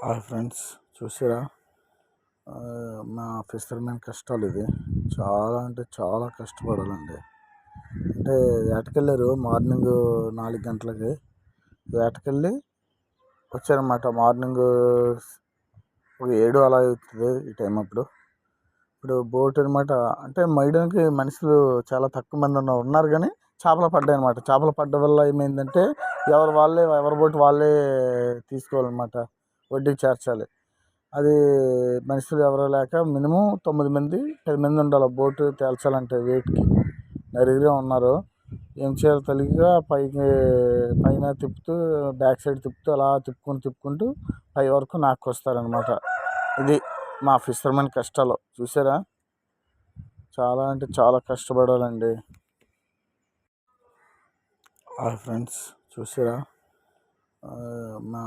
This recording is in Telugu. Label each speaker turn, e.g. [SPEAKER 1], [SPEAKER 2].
[SPEAKER 1] హాయ్ ఫ్రెండ్స్, చూసారా? మా ఫిషర్మెన్ కష్టాలు ఇది. చాలా అంటే చాలా కష్టపడాలండి. అంటే వేటకెళ్ళారు మార్నింగ్ 4 గంటలకి వేటకెళ్ళి వచ్చారన్నమాట. మార్నింగ్ ఒక 7 అలా అవుతుంది ఈ టైం. ఇప్పుడు బోట్ అనమాట. అంటే మైడానికి మనుషులు చాలా తక్కువ మంది ఉన్నారు, కానీ చేపలు పడ్డాయి అనమాట. చేపలు పడ్డ వల్ల ఏమైందంటే ఎవరి బోట్ వాళ్ళే తీసుకోవాలన్నమాట, వడ్డీకి చేర్చాలి. అది మనుషులు ఎవరో లేక మినిమం 9 మంది 10 మంది ఉండాలి బోటు తేల్చాలంటే. వెయిట్కి నలుగురే ఉన్నారు. ఏం చేయాలో తెలియక పైన తిప్పుతూ బ్యాక్ సైడ్ తిప్పుతూ అలా తిప్పుకుంటూ పై వరకు నాకొస్తారనమాట. ఇది మా ఫిషర్మెన్ కష్టాలు. చూసారా? చాలా అంటే చాలా కష్టపడాలండి. హాయ్ ఫ్రెండ్స్, చూసారా? మా